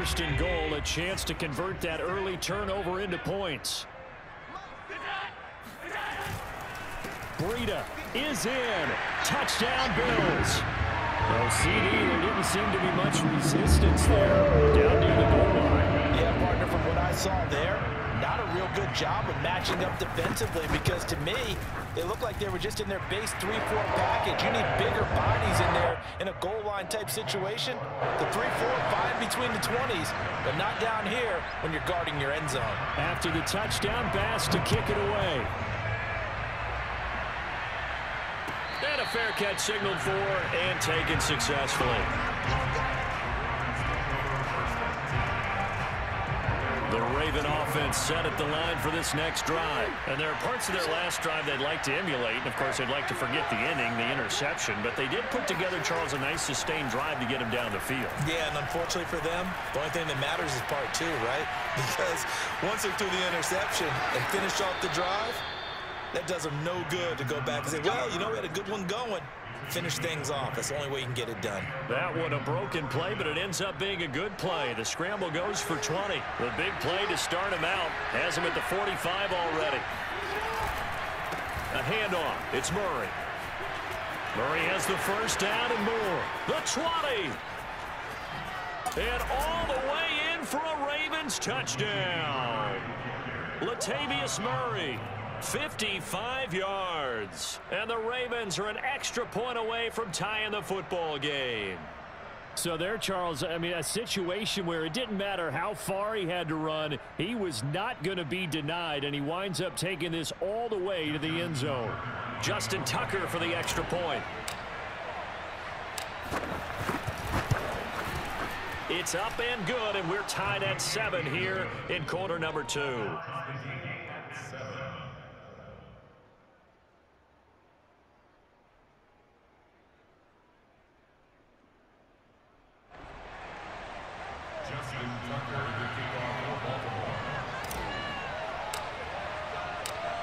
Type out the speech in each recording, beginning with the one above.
first and goal, a chance to convert that early turnover into points. Breida is in. Touchdown, Bills. Well, CD, there didn't seem to be much resistance there down near the goal line. Yeah, partner, from what I saw there, not a real good job of matching up defensively, because to me, it looked like they were just in their base 3-4 package. You need bigger bodies in there in a goal line type situation. The 3-4 fine between the 20s, but not down here when you're guarding your end zone. After the touchdown, Bass to kick it away. And a fair catch signaled for and taken successfully. The Raven offense set at the line for this next drive. And there are parts of their last drive they'd like to emulate. And, of course, they'd like to forget the inning, the interception. But they did put together, Charles, a nice sustained drive to get him down the field. Yeah, and unfortunately for them, the only thing that matters is part two, right? Because once they threw the interception and finished off the drive, that does them no good to go back and say, well, you know, we had a good one going. Finish things off. That's the only way you can get it done. That one a broken play, but it ends up being a good play. The scramble goes for 20. The big play to start him out has him at the 45 already. A handoff. It's Murray. Murray has the first down and more. The 20. And all the way in for a Ravens touchdown. Latavius Murray. 55 yards. And the Ravens are an extra point away from tying the football game. So there, Charles, I mean, a situation where it didn't matter how far he had to run. He was not going to be denied, and he winds up taking this all the way to the end zone. Justin Tucker for the extra point. It's up and good, and we're tied at 7 here in quarter number 2.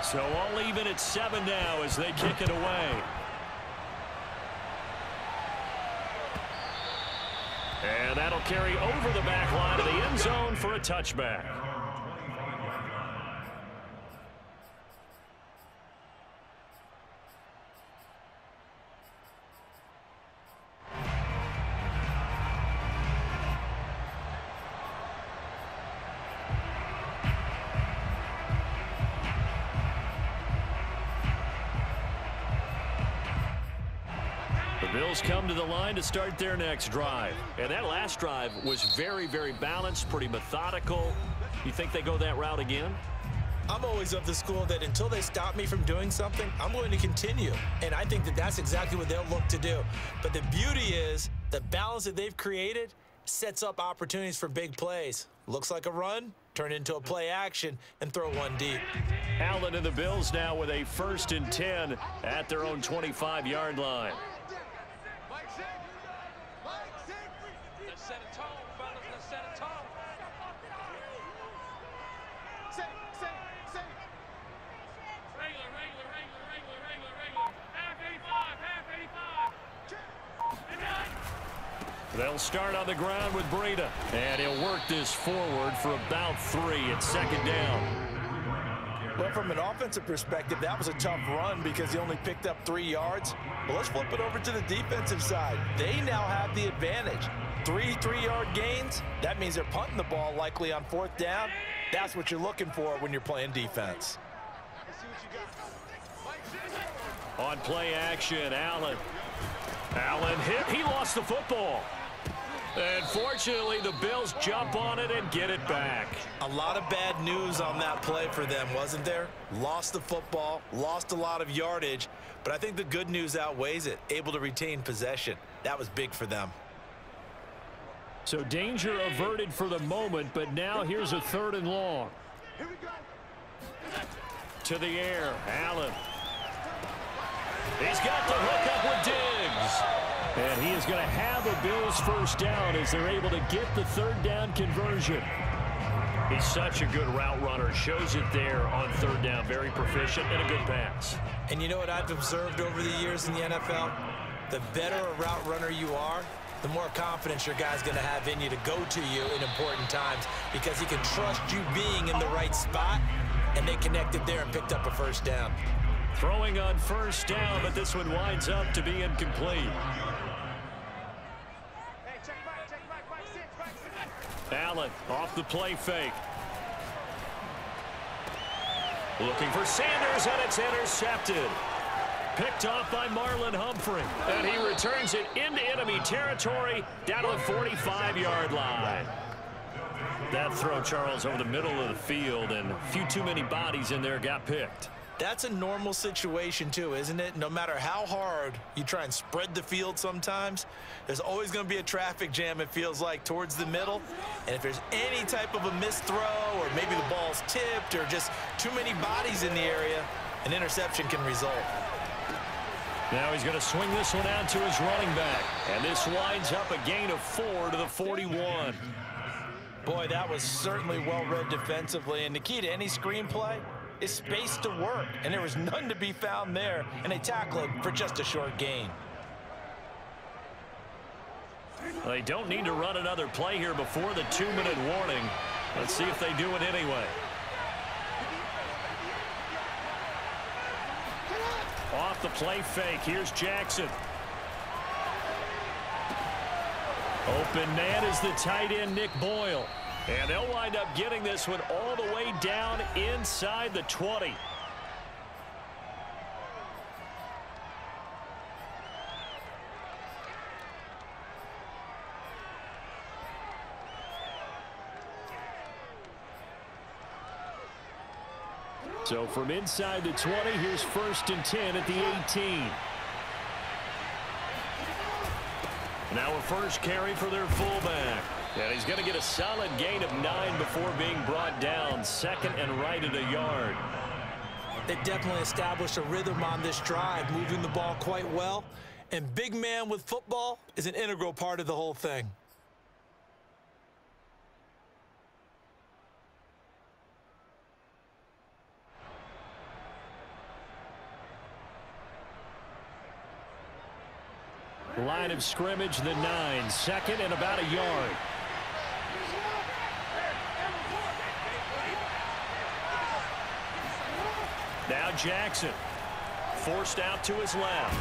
So all even at 7 now as they kick it away. And that'll carry over the back line of the end zone for a touchback. Bills come to the line to start their next drive. And that last drive was very, very balanced, pretty methodical. You think they go that route again? I'm always of the school that until they stop me from doing something, I'm going to continue. And I think that that's exactly what they'll look to do. But the beauty is the balance that they've created sets up opportunities for big plays. Looks like a run, turn into a play action, and throw one deep. Allen and the Bills now with a 1st and 10 at their own 25-yard line. They'll start on the ground with Breida. And he'll work this forward for about 3 at 2nd down. Well, from an offensive perspective, that was a tough run because he only picked up 3 yards. But let's flip it over to the defensive side. They now have the advantage. 3 3-yard gains. That means they're punting the ball likely on 4th down. That's what you're looking for when you're playing defense. On play action, Allen. Allen hit. He lost the football. And fortunately, the Bills jump on it and get it back. A lot of bad news on that play for them, wasn't there? Lost the football, lost a lot of yardage, but I think the good news outweighs it. Able to retain possession. That was big for them. So danger averted for the moment, but now here's a 3rd and long. Here we go. To the air, Allen. He's got the hook up with Diggs. And he is going to have a Bills 1st down as they're able to get the 3rd down conversion. He's such a good route runner. Shows it there on 3rd down. Very proficient and a good pass. And you know what I've observed over the years in the NFL? The better a route runner you are, the more confidence your guy's going to have in you to go to you in important times because he can trust you being in the right spot, and they connected there and picked up a first down. Throwing on first down, but this one winds up to be incomplete. Allen off the play fake. Looking for Sanders, and it's intercepted. Picked off by Marlon Humphrey. And he returns it into enemy territory down to the 45-yard line. That throw, Charles, over the middle of the field, and a few too many bodies in there got picked. That's a normal situation, too, isn't it? No matter how hard you try and spread the field sometimes, there's always going to be a traffic jam, it feels like, towards the middle. And if there's any type of a missed throw or maybe the ball's tipped or just too many bodies in the area, an interception can result. Now he's going to swing this one out to his running back. And this winds up a gain of 4 to the 41. Boy, that was certainly well-read defensively. And the key to any screenplay is space to work. And there was none to be found there. And they tackle it for just a short gain. Well, they don't need to run another play here before the 2-minute warning. Let's see if they do it anyway. Off the play fake. Here's Jackson. Open man is the tight end, Nick Boyle. And they'll wind up getting this one all the way down inside the 20. So from inside the 20, here's 1st and 10 at the 18. Now a first carry for their fullback. And he's going to get a solid gain of 9 before being brought down. 2nd and right at a yard. They definitely established a rhythm on this drive, moving the ball quite well. And big man with football is an integral part of the whole thing. Line of scrimmage, the 9. 2nd and about a yard. Now Jackson forced out to his left.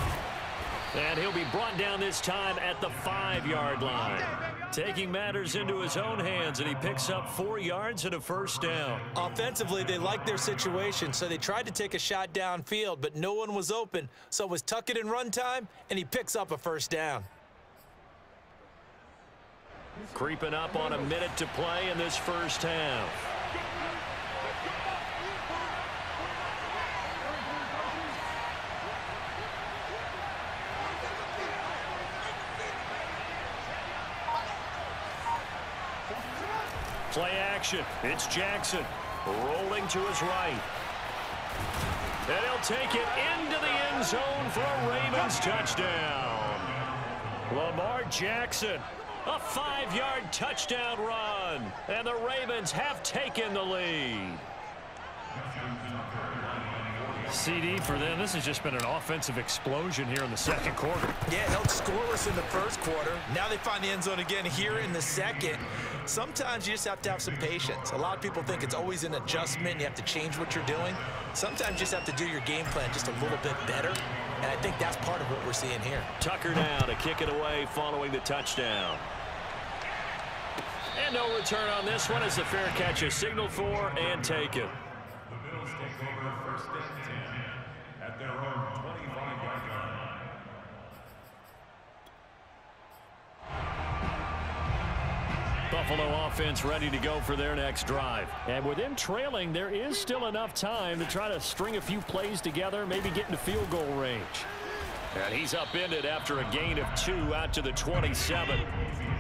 And he'll be brought down this time at the 5-yard line. Taking matters into his own hands, and he picks up 4 yards and a first down. Offensively, they liked their situation, so they tried to take a shot downfield, but no one was open. So it was tuck it and run time, and he picks up a first down. Creeping up on a minute to play in this first half. Play action. It's Jackson rolling to his right. And he'll take it into the end zone for a Ravens touchdown. Lamar Jackson, a 5-yard touchdown run. And the Ravens have taken the lead. CD for them. This has just been an offensive explosion here in the second quarter. Yeah, held scoreless in the first quarter. Now they find the end zone again here in the second. Sometimes you just have to have some patience. A lot of people think it's always an adjustment. You have to change what you're doing. Sometimes you just have to do your game plan just a little bit better. And I think that's part of what we're seeing here. Tucker now to kick it away following the touchdown. And no return on this one as the fair catch is signaled for and taken. The Bills take over 1st and 10 at their own 25-yard line. Buffalo offense ready to go for their next drive. And with them trailing, there is still enough time to try to string a few plays together, maybe get into field goal range. And he's upended after a gain of 2 out to the 27.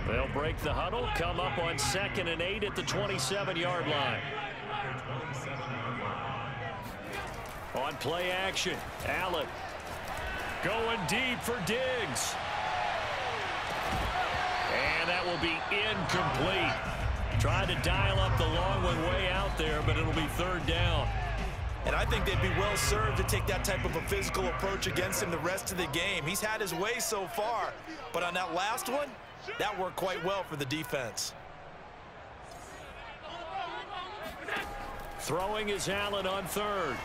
They'll break the huddle, come up on 2nd and 8 at the 27-yard line. On play action, Allen going deep for Diggs. And that will be incomplete. Tried to dial up the long one way out there, but it'll be 3rd down. And I think they'd be well served to take that type of a physical approach against him the rest of the game. He's had his way so far, but on that last one, That worked quite well for the defense. Throwing is Allen on third.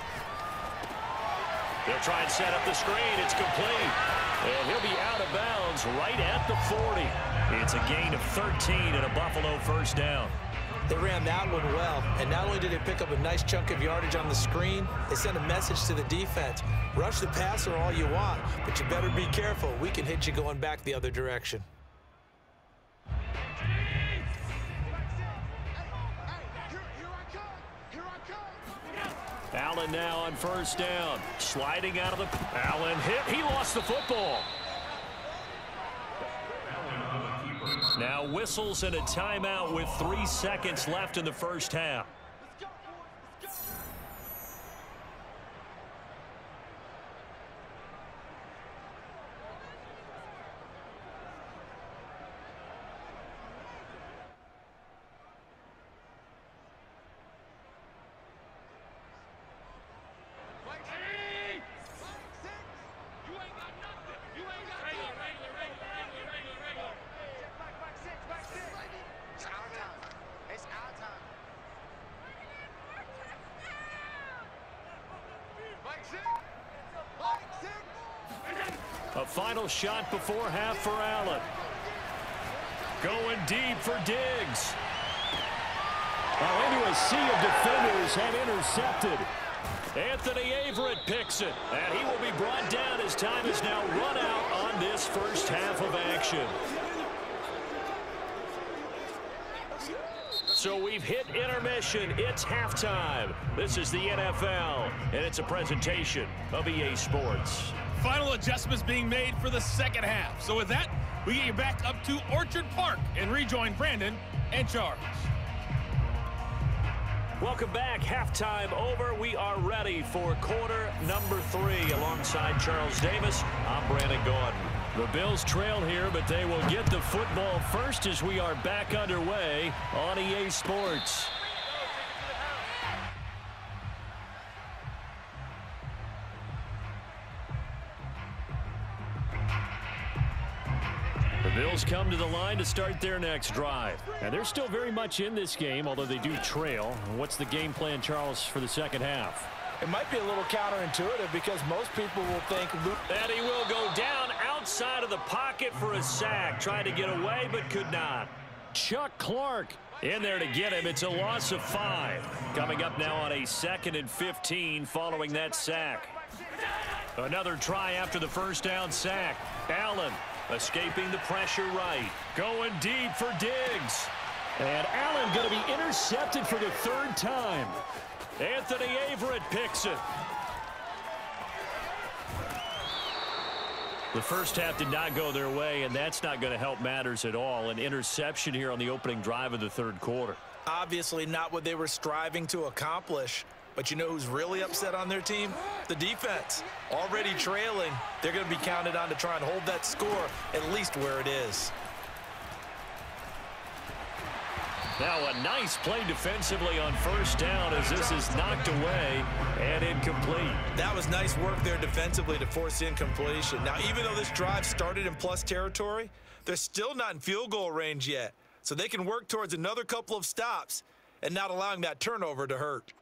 They'll try and set up the screen. It's complete. And he'll be out of bounds right at the 40. It's a gain of 13 and a Buffalo first down. They ran that one well, and not only did they pick up a nice chunk of yardage on the screen, they sent a message to the defense. Rush the passer all you want, but you better be careful. We can hit you going back the other direction. Allen now on first down. Sliding out of the... Allen hit. He lost the football. Now whistles and a timeout with 3 seconds left in the first half. A final shot before half for Allen. Going deep for Diggs. Now into a sea of defenders and intercepted. Anthony Averett picks it, and he will be brought down as time is now run out on this first half of action. So we've hit intermission. It's halftime. This is the NFL, and it's a presentation of EA Sports. Final adjustments being made for the second half. So with that, we get you back up to Orchard Park and rejoin Brandon and Charles. Welcome back. Halftime over. We are ready for quarter number 3. Alongside Charles Davis, I'm Brandon Gaudin. The Bills trail here, but they will get the football first as we are back underway on EA Sports. The Bills come to the line to start their next drive. And they're still very much in this game, although they do trail. What's the game plan, Charles, for the second half? It might be a little counterintuitive because most people will think that he will go down outside of the pocket for a sack. Tried to get away, but could not. Chuck Clark in there to get him. It's a loss of 5. Coming up now on a 2nd and 15 following that sack. Another try after the first down sack. Allen escaping the pressure right. Going deep for Diggs. And Allen going to be intercepted for the 3rd time. Anthony Averett picks it. The first half did not go their way, and that's not going to help matters at all. An interception here on the opening drive of the 3rd quarter. Obviously not what they were striving to accomplish. But you know who's really upset on their team? The defense. Already trailing, they're going to be counted on to try and hold that score at least where it is. Now a nice play defensively on first down as this is knocked away and incomplete. That was nice work there defensively to force incompletion. Now, even though this drive started in plus territory, they're still not in field goal range yet. So they can work towards another couple of stops and not allowing that turnover to hurt.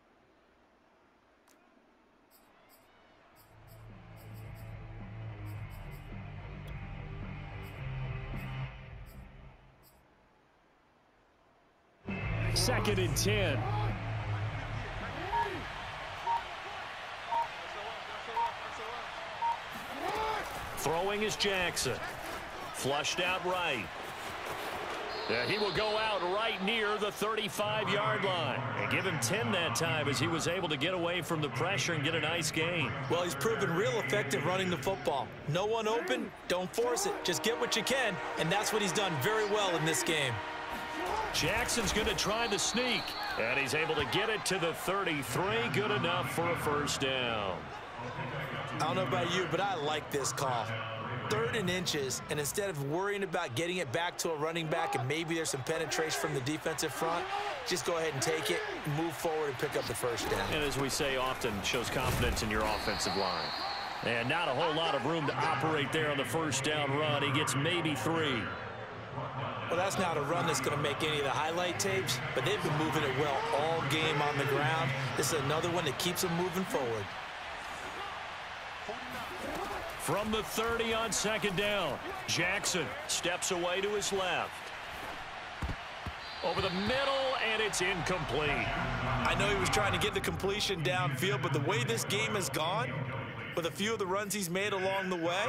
Second and 10. Throwing is Jackson. Flushed out right. He will go out right near the 35-yard line. And give him 10 that time as he was able to get away from the pressure and get a nice gain. Well, he's proven real effective running the football. No one open, don't force it. Just get what you can, and that's what he's done very well in this game. Jackson's going to try the sneak, and he's able to get it to the 33. Good enough for a first down. I don't know about you, but I like this call. 3rd and inches, and instead of worrying about getting it back to a running back and maybe there's some penetration from the defensive front, just go ahead and take it, move forward, and pick up the first down. And as we say often, shows confidence in your offensive line. And not a whole lot of room to operate there on the first down run. He gets maybe 3. Well, that's not a run that's going to make any of the highlight tapes, but they've been moving it well all game on the ground. This is another one that keeps them moving forward. From the 30 on second down, Jackson steps away to his left. Over the middle, and it's incomplete. I know he was trying to get the completion downfield, but the way this game has gone, with a few of the runs he's made along the way,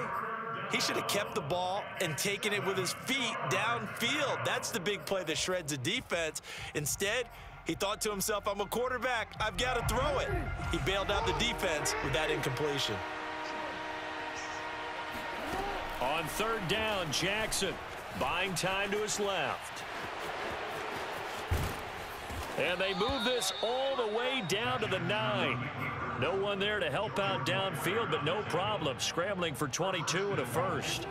he should have kept the ball and taken it with his feet downfield. That's the big play that shreds a defense. Instead, he thought to himself, I'm a quarterback, I've got to throw it. He bailed out the defense with that incompletion. On third down, Jackson buying time to his left. And they move this all the way down to the 9. No one there to help out downfield, but no problem. Scrambling for 22 and a first.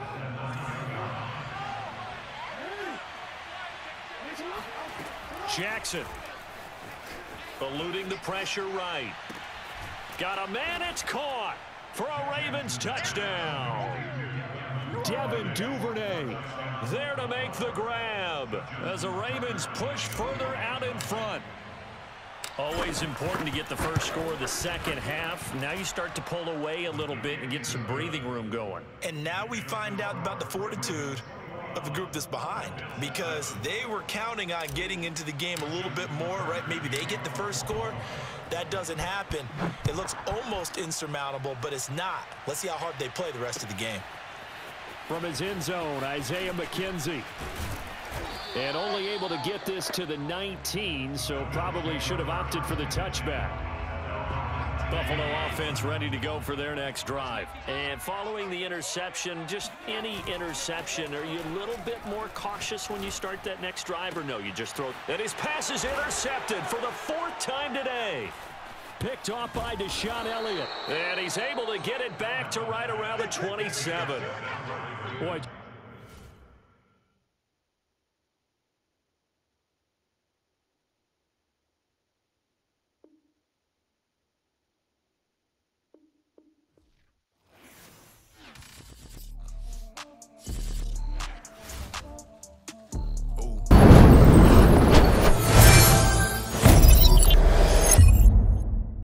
Jackson eluding the pressure right. Got a man, it's caught for a Ravens touchdown. Devin Duvernay there to make the grab as the Ravens push further out in front. Always important to get the first score of the second half. Now you start to pull away a little bit and get some breathing room going. And now we find out about the fortitude of the group that's behind, because they were counting on getting into the game a little bit more, right? Maybe they get the first score. That doesn't happen. It looks almost insurmountable, but it's not. Let's see how hard they play the rest of the game. From his end zone, Isaiah McKenzie. And only able to get this to the 19, so probably should have opted for the touchback. Buffalo offense ready to go for their next drive. And following the interception, just any interception, are you a little bit more cautious when you start that next drive, or no, you just throw it? And his pass is intercepted for the 4th time today. Picked off by Deshaun Elliott. And he's able to get it back to right around the 27. Boy,